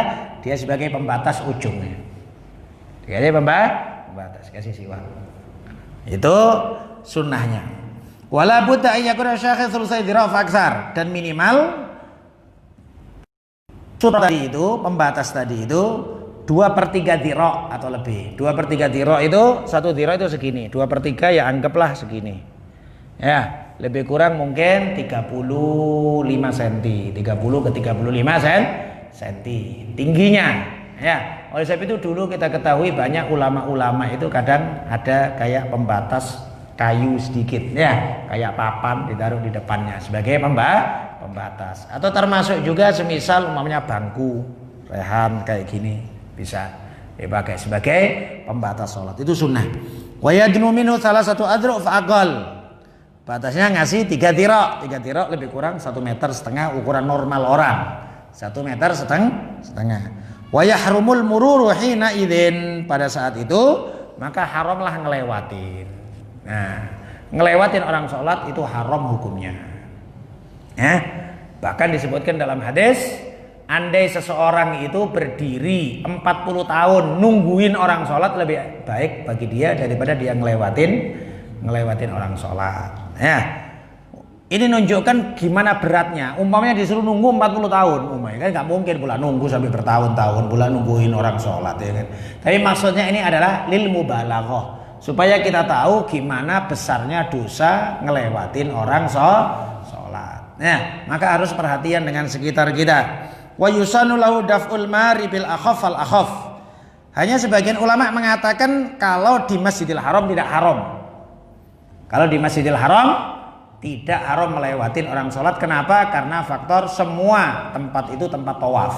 B: dia sebagai pembatas ujungnya. Jadi pembatas kasih siwak. Itu sunnahnya. Wala budda an yakuna syakhs thulutsai dhira' fa aktsar, dan minimal tadi itu pembatas tadi itu 2/3 dhira' atau lebih. 2/3 dhira' itu, 1 dhira' itu segini. 2/3 ya anggaplah segini. Ya, lebih kurang mungkin 35 cm, 30 ke 35 cm tingginya. Ya, oleh sebab itu dulu kita ketahui banyak ulama-ulama itu kadang ada kayak pembatas kayu sedikit, ya, kayak papan ditaruh di depannya sebagai pembatas. Atau termasuk juga semisal umpamanya bangku rehan kayak gini bisa dipakai sebagai pembatas sholat, itu sunnah. Wa yadnu minhu salah satu adru' fa aqal. Batasnya ngasih 3 dhira'. 3 dhira' lebih kurang 1,5 meter ukuran normal orang. 1,5 meter. Wa yahrumul mururu hina idzin, pada saat itu maka haramlah ngelewatin. Nah, ngelewatin orang sholat itu haram hukumnya. Ya, bahkan disebutkan dalam hadis, andai seseorang itu berdiri 40 tahun nungguin orang sholat, lebih baik bagi dia daripada dia ngelewatin orang sholat. Ya. Ini nunjukkan gimana beratnya. Umpamanya disuruh nunggu 40 tahun, umpamanya kan nggak mungkin pula nunggu sampai bertahun-tahun, pula nungguin orang sholat, ya kan. Tapi maksudnya ini adalah lil mubalaghah, supaya kita tahu gimana besarnya dosa ngelewatin orang sholat. Ya, maka harus perhatian dengan sekitar kita. Wa yusanu lahu daf'ul mari bil akhaf al akhaf. Hanya sebagian ulama mengatakan kalau di Masjidil Haram tidak haram. Kalau di Masjidil Haram tidak haram melewatin orang sholat. Kenapa? Karena faktor semua tempat itu tempat tawaf.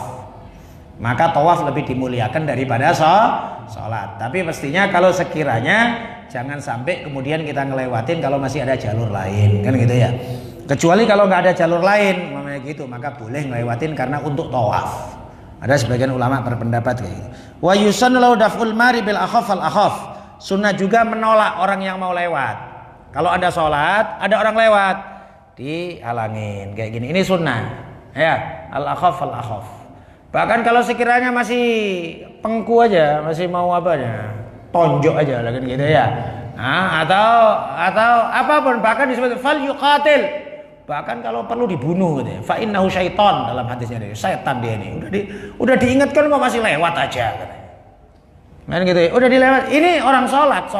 B: Maka tawaf lebih dimuliakan daripada sholat. Tapi mestinya kalau sekiranya jangan sampai kemudian kita ngelewatin kalau masih ada jalur lain, kan gitu ya. Kecuali kalau nggak ada jalur lain, namanya gitu, maka boleh ngelewatin karena untuk tawaf. Ada sebagian ulama berpendapat kayak gitu. Wa yusannu lahu daf'ul mari bil akhaf al akhaf. Sunnah juga menolak orang yang mau lewat. Kalau ada sholat, ada orang lewat, dihalangin kayak gini. Ini sunnah, ya, al-akhaf al-akhaf. Bahkan kalau sekiranya masih pengku aja, masih mau apa ya, tonjok aja, kan gitu ya. Nah, atau apapun, bahkan disebut fal yuqatil. Bahkan kalau perlu dibunuh gitu ya. Fa innahu syaiton, dalam hadisnya dia, setan dia ini. Udah diingatkan kok masih lewat aja katanya. Kan gitu ya. Udah dilewat. Ini orang sholat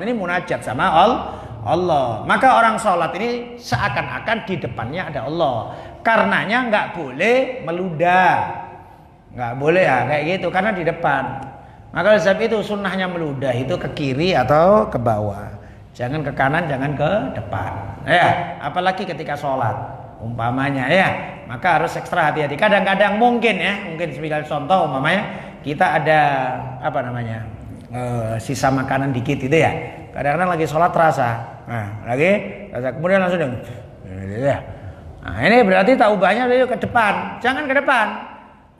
B: ini munajat sama Allah. Maka orang sholat ini seakan-akan di depannya ada Allah. Karenanya nggak boleh meludah, nggak boleh ya kayak gitu karena di depan. Maka sebab itu sunnahnya meludah itu ke kiri atau ke bawah, jangan ke kanan, jangan ke depan. Ya, apalagi ketika sholat umpamanya ya. maka harus ekstra hati-hati. Kadang-kadang mungkin sebagai contoh umpamanya kita ada apa namanya sisa makanan dikit gitu ya. Kadang-kadang lagi sholat terasa, kemudian langsung nah ini berarti taubahnya ke depan, jangan ke depan.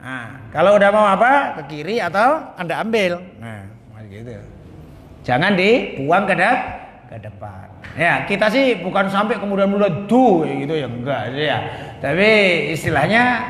B: Nah kalau udah mau apa ke kiri atau Anda ambil, nah gitu. Jangan dibuang ke depan. Ya, kita sih bukan sampai kemudian mulai gitu ya, enggak ya. Tapi istilahnya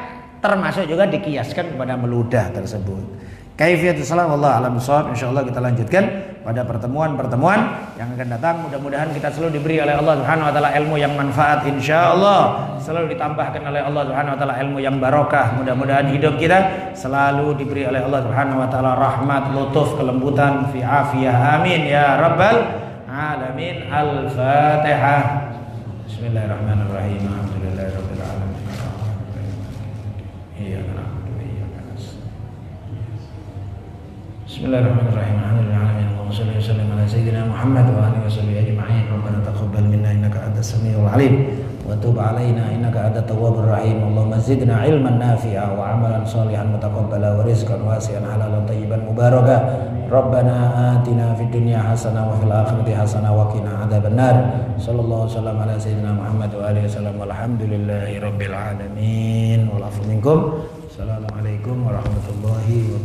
B: termasuk juga dikiaskan kepada meludah tersebut. Kaifiyatus salam wallahu a'lam bishawab. Insyaallah kita lanjutkan pada pertemuan-pertemuan yang akan datang. Mudah-mudahan kita selalu diberi oleh Allah Subhanahu wa taala ilmu yang manfaat insyaallah. Selalu ditambahkan oleh Allah Subhanahu wa taala ilmu yang barokah. Mudah-mudahan hidup kita selalu diberi oleh Allah Subhanahu wa taala rahmat, lutuf, kelembutan fi afiyah. Amin ya rabbal alamin. Al-Fatihah. Bismillahirrahmanirrahim. Alhamdulillahirabbil alamin. Bismillahirrahmanirrahim. Alhamdulillahirabbil alamin. Wassallallahu wasallam ala sayyidina Muhammad wa alihi washabihi ajma'in. Rabbana taqabbal minna innaka antas samiul alim wa tub alaina innaka antat tawwabur rahim. Allahumma zidna ilman nafi'a wa amalan shalihan mutaqabbala wa rizqan wasi'an halalan thayyiban mubaraka. Rabbana atina fid dunya hasanah wa fil akhirati hasanah wa qina adzabannar. Sallallahu wasallam ala sayyidina Muhammad wa alihi wasallam. Walhamdulillahirabbil alamin. Wal afu minkum. Assalamualaikum warahmatullahi wabarakatuh.